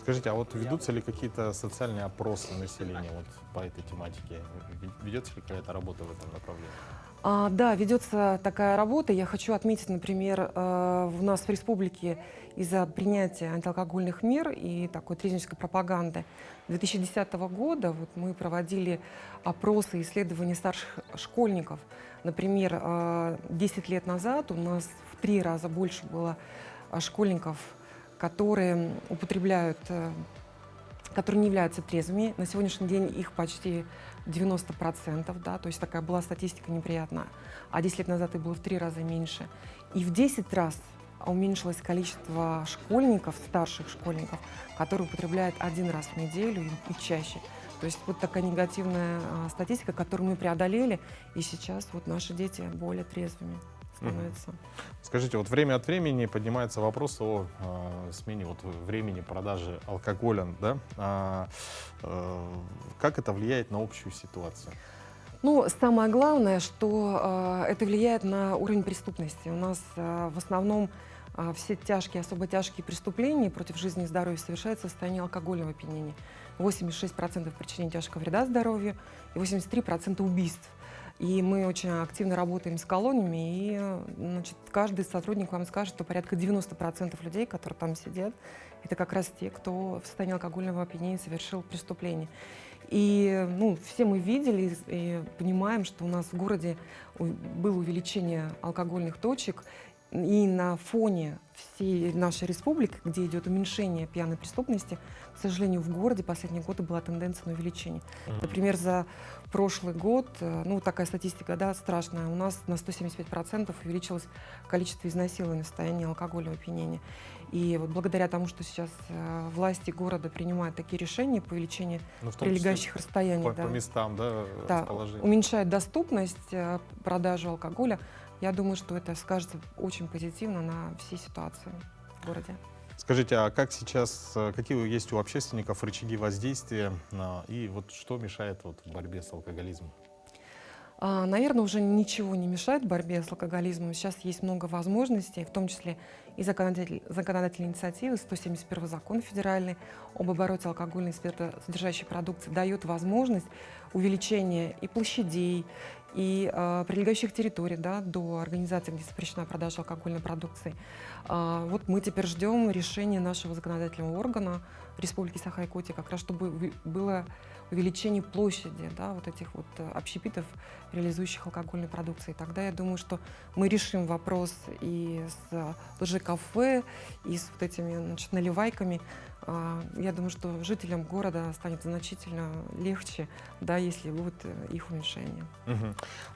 Скажите, а вот ведутся ли какие-то социальные опросы населения по этой тематике? Ведется ли какая-то работа в этом направлении? Да, ведется такая работа. Я хочу отметить, например, у нас в республике из-за принятия антиалкогольных мер и такой трезвеннической пропаганды 2010 года вот мы проводили опросы и исследования старших школьников. Например, 10 лет назад у нас в 3 раза больше было школьников, которые употребляют, которые не являются трезвыми. На сегодняшний день их почти 90%, да, то есть такая была статистика неприятная. А 10 лет назад их было в 3 раза меньше. И в 10 раз уменьшилось количество школьников, старших школьников, которые употребляют 1 раз в неделю и чаще. То есть вот такая негативная статистика, которую мы преодолели, и сейчас вот наши дети более трезвыми становятся. Скажите, вот время от времени поднимается вопрос о смене вот времени продажи алкоголя, да? Как это влияет на общую ситуацию? Ну, самое главное, что это влияет на уровень преступности. У нас в основном все тяжкие, особо тяжкие преступления против жизни и здоровья совершаются в состоянии алкогольного опьянения. 86% причинения тяжкого вреда здоровью и 83% убийств. И мы очень активно работаем с колониями, и значит, каждый сотрудник вам скажет, что порядка 90% людей, которые там сидят, это как раз те, кто в состоянии алкогольного опьянения совершил преступление. И ну, все мы видели и понимаем, что у нас в городе было увеличение алкогольных точек, и на фоне всей нашей республики, где идет уменьшение пьяной преступности, к сожалению, в городе последние годы была тенденция на увеличение. Например, за прошлый год, ну такая статистика, да, страшная, у нас на 175% увеличилось количество изнасилований в состоянии алкогольного опьянения. И вот благодаря тому, что сейчас власти города принимают такие решения по увеличению прилегающих расстояний, по местам, да, уменьшают доступность продажи алкоголя, я думаю, что это скажется очень позитивно на всей ситуации в городе. Скажите, а как сейчас, какие есть у общественников рычаги воздействия и вот что мешает вот в борьбе с алкоголизмом? Наверное, уже ничего не мешает борьбе с алкоголизмом. Сейчас есть много возможностей, в том числе и законодательной инициативы, 171 закон федеральный об обороте алкогольной и спиртосодержащей продукции дает возможность увеличения и площадей, и прилегающих территорий, да, до организации, где запрещена продажа алкогольной продукции. Вот мы теперь ждем решения нашего законодательного органа Республики Саха-Якутия, как раз чтобы было увеличение площади, да, вот этих вот общепитов, реализующих алкогольную продукцию. И тогда я думаю, что мы решим вопрос и с лжекафе, и с вот этими, значит, наливайками. Я думаю, что жителям города станет значительно легче, да, если будет их уменьшение.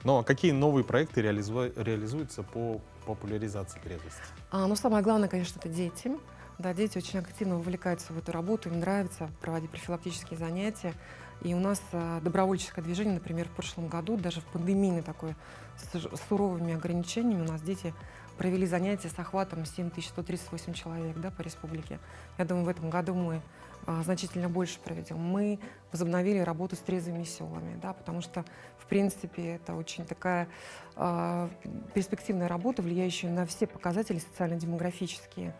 Но какие новые проекты реализуются по популяризации трезвости? Ну, самое главное, конечно, это дети. Да, дети очень активно вовлекаются в эту работу, им нравится проводить профилактические занятия. И у нас добровольческое движение, например, в прошлом году, даже в пандемийной такой, с суровыми ограничениями, у нас дети провели занятия с охватом 7138 человек, да, по республике. Я думаю, в этом году мы значительно больше проведем. Мы возобновили работу с трезвыми селами, да, потому что, в принципе, это очень такая перспективная работа, влияющая на все показатели социально-демографические.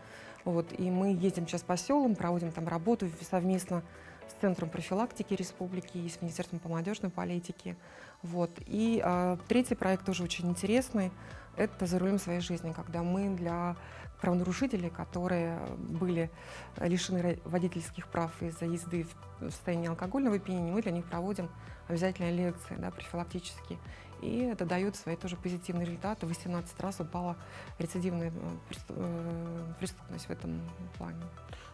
Вот, и мы ездим сейчас по селам, проводим там работу совместно с Центром профилактики республики и с Министерством по молодежной политике. Вот. И третий проект тоже очень интересный. Это «За рулем своей жизни», когда мы для правонарушителей, которые были лишены водительских прав из-за езды в состоянии алкогольного опьянения, мы для них проводим обязательные лекции, да, профилактические. И это дает свои тоже позитивные результаты. 18 раз упала рецидивная преступность в этом плане.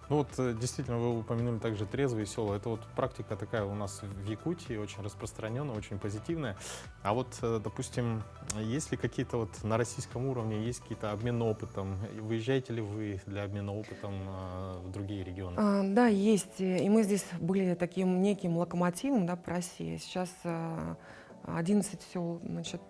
Ну вот действительно вы упомянули также трезвые села. Это вот практика такая у нас в Якутии, очень распространенная, очень позитивная. А вот, допустим, есть ли какие-то вот на российском уровне, есть какие-то обмены опытом? Выезжаете ли вы для обмена опытом в другие регионы? Да, есть. И мы здесь были таким неким локомотивом, да, по России. Сейчас 11 сел, значит,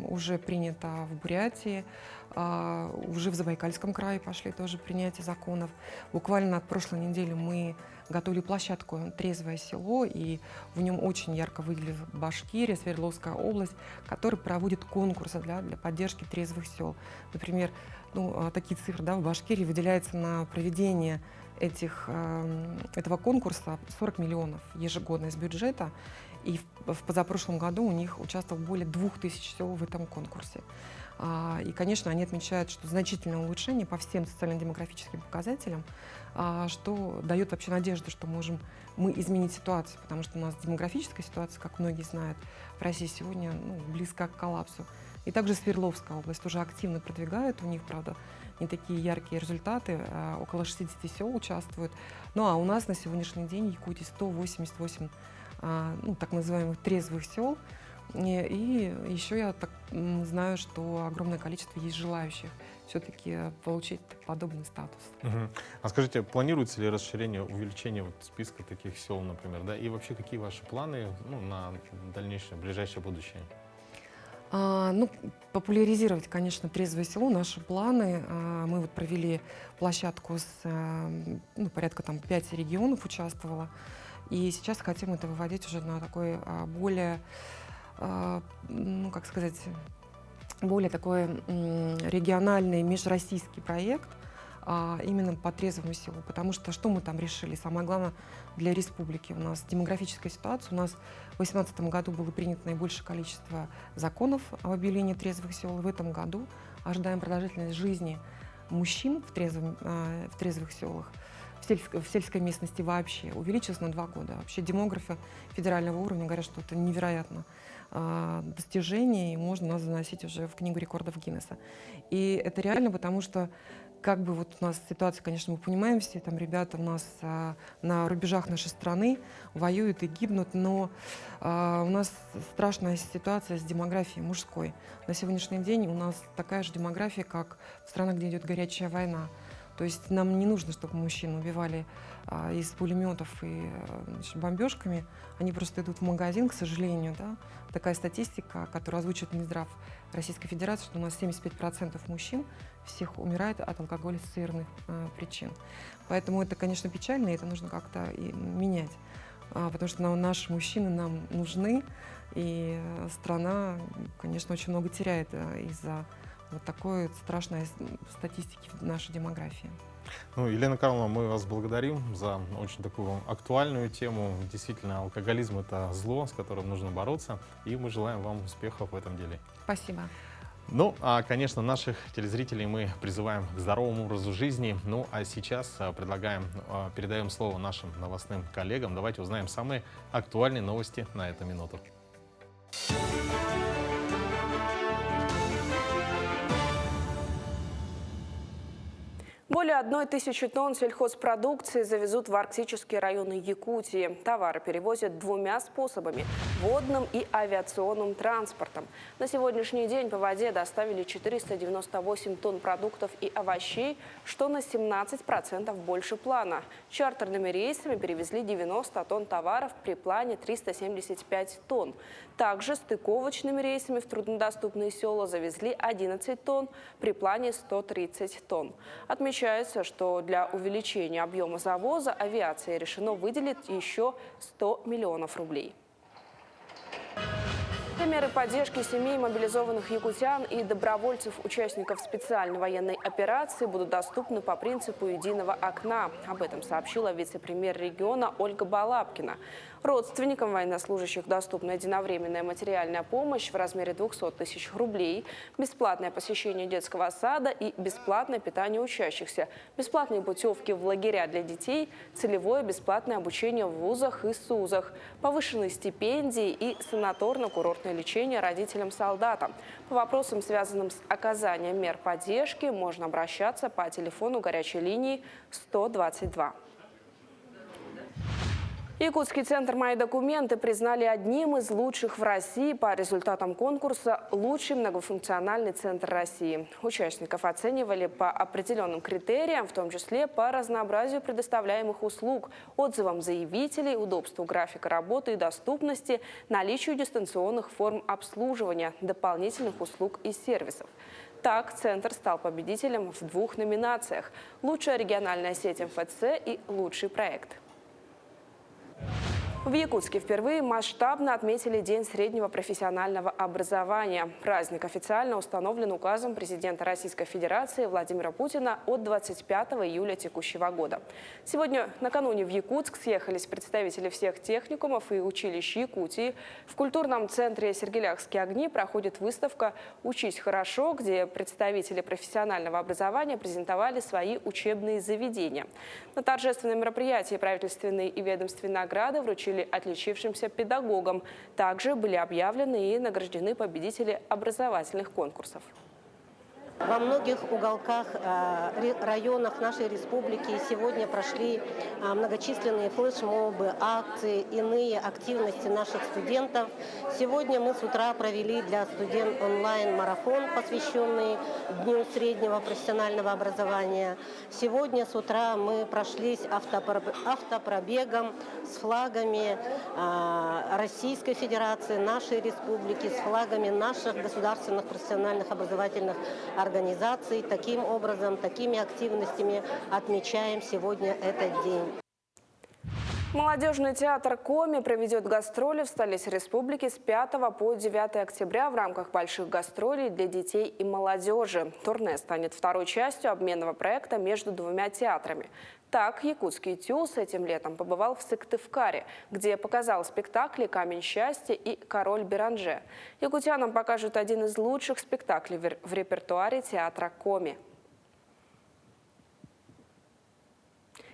уже принято в Бурятии, уже в Забайкальском крае пошли тоже принятие законов. Буквально от прошлой недели мы готовили площадку «Трезвое село», и в нем очень ярко выделилась Башкирия, Свердловская область, которые проводят конкурсы для поддержки трезвых сел. Например, ну, такие цифры, да, в Башкирии выделяется на проведение этого конкурса 40 миллионов ежегодно из бюджета. И в позапрошлом году у них участвовало более 2000 сел в этом конкурсе. И, конечно, они отмечают, что значительное улучшение по всем социально-демографическим показателям, что дает вообще надежду, что можем мы изменить ситуацию, потому что у нас демографическая ситуация, как многие знают, в России сегодня близка к коллапсу. И также Свердловская область тоже активно продвигает, у них, правда, не такие яркие результаты, около 60 сел участвуют. Ну а у нас на сегодняшний день в Якутии 188 так называемых трезвых сел. И еще я так знаю, что огромное количество есть желающих все-таки получить подобный статус. А скажите, планируется ли расширение, увеличение списка таких сел, например, да? И вообще какие ваши планы на дальнейшее, ближайшее будущее? Популяризировать, конечно, трезвое село, наши планы. Мы вот провели площадку с порядка 5 регионов участвовало. И сейчас хотим это выводить уже на такой более, более такой региональный межроссийский проект именно по трезвому селу. Потому что мы там решили? Самое главное для республики. У нас демографическая ситуация. У нас в 2018 году было принято наибольшее количество законов об объявлении трезвых сел. В этом году ожидаем продолжительность жизни мужчин в трезвых селах, в сельской местности вообще увеличилась на 2 года. Вообще демографы федерального уровня говорят, что это невероятно достижение, и можно нас заносить уже в книгу рекордов Гиннесса. И это реально, потому что у нас ситуация, конечно, мы понимаем, все там ребята у нас на рубежах нашей страны воюют и гибнут, но у нас страшная ситуация с демографией мужской. На сегодняшний день у нас такая же демография, как в странах, где идет горячая война. То есть нам не нужно, чтобы мужчин убивали из пулеметов и бомбежками. Они просто идут в магазин, к сожалению. Да? Такая статистика, которую озвучивает Минздрав Российской Федерации, что у нас 75% мужчин всех умирает от алкоголь-ассоциированных причин. Поэтому это, конечно, печально, и это нужно как-то и менять. Потому что наши мужчины нам нужны, и страна, конечно, очень много теряет из-за вот такой страшной статистики нашей демографии. Елена Карловна, мы вас благодарим за очень такую актуальную тему. Действительно, алкоголизм — это зло, с которым нужно бороться, и мы желаем вам успехов в этом деле. Спасибо. А, конечно, наших телезрителей мы призываем к здоровому образу жизни. А сейчас передаем слово нашим новостным коллегам. Давайте узнаем самые актуальные новости на эту минуту. Более 1000 тонн сельхозпродукции завезут в арктические районы Якутии. Товары перевозят 2 способами – водным и авиационным транспортом. На сегодняшний день по воде доставили 498 тонн продуктов и овощей, что на 17% больше плана. Чартерными рейсами перевезли 90 тонн товаров при плане 375 тонн. Также стыковочными рейсами в труднодоступные села завезли 11 тонн при плане 130 тонн. Отмечается, что для увеличения объема завоза авиации решено выделить еще 100 миллионов рублей. Меры поддержки семей мобилизованных якутян и добровольцев, участников специальной военной операции, будут доступны по принципу единого окна. Об этом сообщила вице-премьер региона Ольга Балабкина. Родственникам военнослужащих доступна единовременная материальная помощь в размере 200 тысяч рублей, бесплатное посещение детского сада и бесплатное питание учащихся, бесплатные путевки в лагеря для детей, целевое бесплатное обучение в вузах и СУЗах, повышенные стипендии и санаторно-курортное лечение родителям-солдатам. По вопросам, связанным с оказанием мер поддержки, можно обращаться по телефону горячей линии 122. Якутский центр «Мои документы» признали одним из лучших в России по результатам конкурса «Лучший многофункциональный центр России». Участников оценивали по определенным критериям, в том числе по разнообразию предоставляемых услуг, отзывам заявителей, удобству графика работы и доступности, наличию дистанционных форм обслуживания, дополнительных услуг и сервисов. Так, центр стал победителем в 2 номинациях – «Лучшая региональная сеть МФЦ» и «Лучший проект». В Якутске впервые масштабно отметили День среднего профессионального образования. Праздник официально установлен указом президента Российской Федерации Владимира Путина от 25 июля текущего года. Сегодня накануне в Якутск съехались представители всех техникумов и училищ Якутии. В культурном центре «Сергеляхские огни» проходит выставка «Учись хорошо», где представители профессионального образования презентовали свои учебные заведения. На торжественном мероприятии правительственные и ведомственные награды вручили отличившимся педагогам. Также были объявлены и награждены победители образовательных конкурсов. Во многих уголках, районах нашей республики сегодня прошли многочисленные флешмобы, акции, иные активности наших студентов. Сегодня мы с утра провели для студентов онлайн-марафон, посвященный Дню среднего профессионального образования. Сегодня с утра мы прошлись автопробегом с флагами Российской Федерации, нашей республики, с флагами наших государственных профессиональных образовательных организаций. Таким образом, такими активностями отмечаем сегодня этот день. Молодежный театр «Коми» проведет гастроли в столице республики с 5 по 9 октября в рамках больших гастролей для детей и молодежи. Турне станет второй частью обменного проекта между двумя театрами. Так, якутский ТЮЗ этим летом побывал в Сыктывкаре, где показал спектакли «Камень счастья» и «Король Беранже». Якутянам покажут один из лучших спектаклей в репертуаре театра «Коми».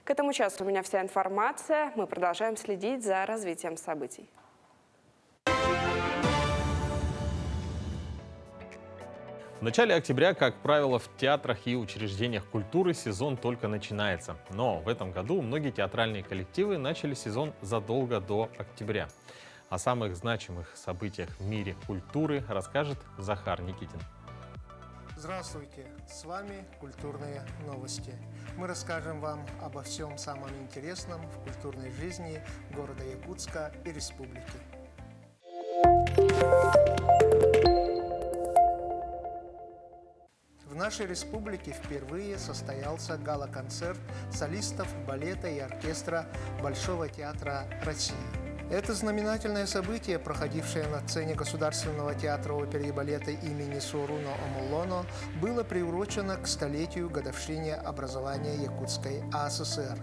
К этому часу у меня вся информация. Мы продолжаем следить за развитием событий. В начале октября, как правило, в театрах и учреждениях культуры сезон только начинается. Но в этом году многие театральные коллективы начали сезон задолго до октября. О самых значимых событиях в мире культуры расскажет Захар Никитин. Здравствуйте! С вами «Культурные новости». Мы расскажем вам обо всем самом интересном в культурной жизни города Якутска и республики. В нашей республике впервые состоялся гала-концерт солистов балета и оркестра Большого театра России. Это знаменательное событие, проходившее на сцене Государственного театра оперы и балета имени Суруно Омолоно, было приурочено к столетию годовщины образования Якутской АССР.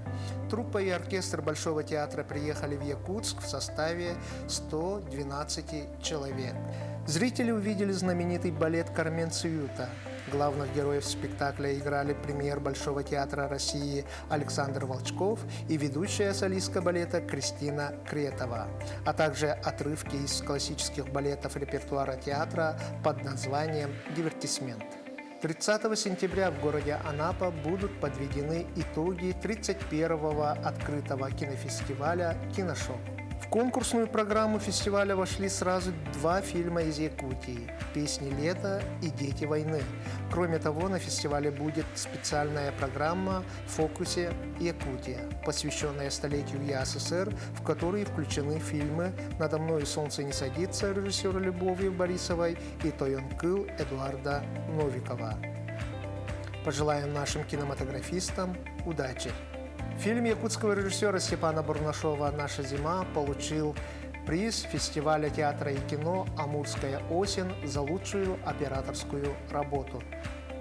Труппа и оркестр Большого театра приехали в Якутск в составе 112 человек. Зрители увидели знаменитый балет «Кармен Циюта». Главных героев спектакля играли премьер Большого театра России Александр Волчков и ведущая солистка балета Кристина Кретова, а также отрывки из классических балетов репертуара театра под названием «Дивертисмент». 30 сентября в городе Анапа будут подведены итоги 31-го открытого кинофестиваля «Киношок». В конкурсную программу фестиваля вошли сразу 2 фильма из Якутии «Песни лета» и «Дети войны». Кроме того, на фестивале будет специальная программа в фокусе «Якутия», посвященная столетию ЯССР, в которые включены фильмы «Надо мною солнце не садится» режиссера Любови Борисовой и «Тойонкыл» Эдуарда Новикова. Пожелаем нашим кинематографистам удачи! Фильм якутского режиссера Степана Бурнашова «Наша зима» получил приз фестиваля театра и кино «Амурская осень» за лучшую операторскую работу.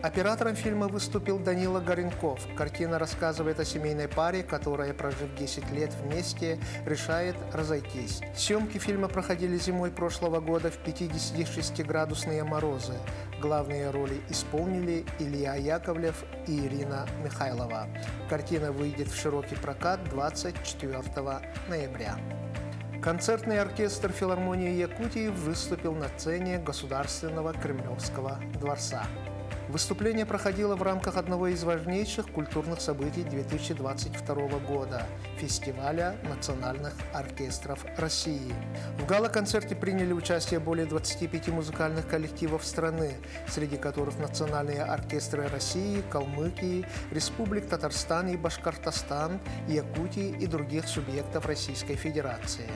Оператором фильма выступил Данила Горенков. Картина рассказывает о семейной паре, которая, прожив 10 лет вместе, решает разойтись. Съемки фильма проходили зимой прошлого года в 56-градусные морозы. Главные роли исполнили Илья Яковлев и Ирина Михайлова. Картина выйдет в широкий прокат 24 ноября. Концертный оркестр филармонии Якутии выступил на сцене Государственного Кремлевского дворца. Выступление проходило в рамках одного из важнейших культурных событий 2022 года – фестиваля национальных оркестров России. В гала-концерте приняли участие более 25 музыкальных коллективов страны, среди которых национальные оркестры России, Калмыкии, Республик Татарстан и Башкортостан, Якутии и других субъектов Российской Федерации.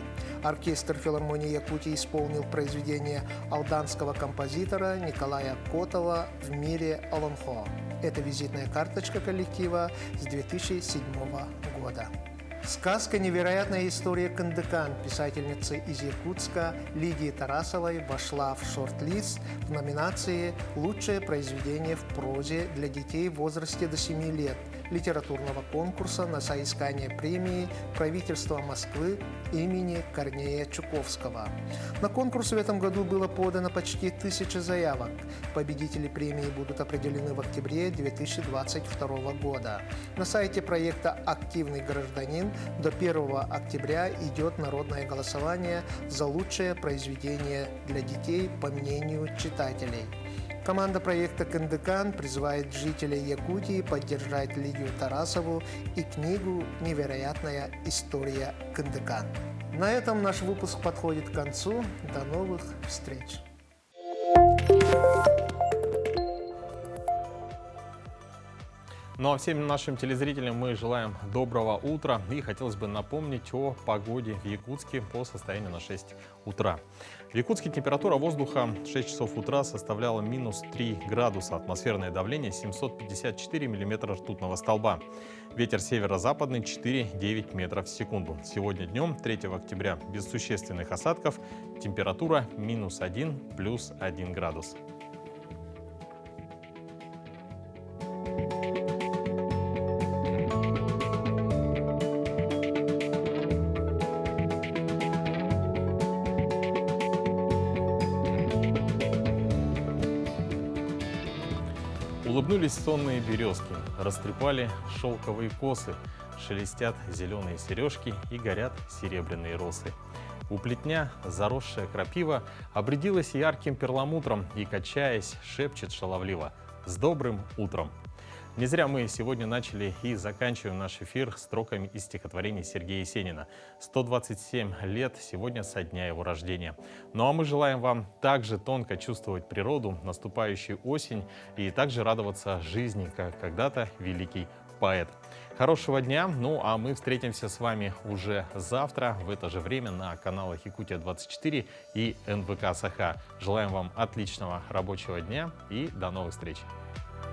Оркестр филармонии Якутии исполнил произведение алданского композитора Николая Котова «В мире Олонхо». Это визитная карточка коллектива с 2007 года. Сказка «Невероятная история Кындыкан» писательницы из Якутска Лидии Тарасовой вошла в шорт-лист в номинации «Лучшее произведение в прозе для детей в возрасте до 7 лет» литературного конкурса на соискание премии правительства Москвы имени Корнея Чуковского. На конкурс в этом году было подано почти 1000 заявок. Победители премии будут определены в октябре 2022 года. На сайте проекта «Активный гражданин» до 1 октября идет народное голосование за лучшее произведение для детей по мнению читателей. Команда проекта «Кындыкан» призывает жителей Якутии поддержать Лидию Тарасову и книгу «Невероятная история Кындыкан». На этом наш выпуск подходит к концу. До новых встреч! Ну а всем нашим телезрителям мы желаем доброго утра. И хотелось бы напомнить о погоде в Якутске по состоянию на 6 утра. В Якутске температура воздуха в 6 часов утра составляла минус 3 градуса. Атмосферное давление 754 миллиметра ртутного столба. Ветер северо-западный 4,9 метров в секунду. Сегодня днем, 3 октября, без существенных осадков. Температура минус 1, плюс 1 градус. Улыбнулись сонные березки, растрепали шелковые косы, шелестят зеленые сережки и горят серебряные росы. У плетня заросшая крапива обрядилась ярким перламутром и, качаясь, шепчет шаловливо: «С добрым утром!». Не зря мы сегодня начали и заканчиваем наш эфир строками из стихотворений Сергея Есенина. 127 лет сегодня со дня его рождения. Ну а мы желаем вам также тонко чувствовать природу, наступающую осень, и также радоваться жизни, как когда-то великий поэт. Хорошего дня, ну а мы встретимся с вами уже завтра в это же время на каналах Якутия-24 и НВК Саха. Желаем вам отличного рабочего дня и до новых встреч!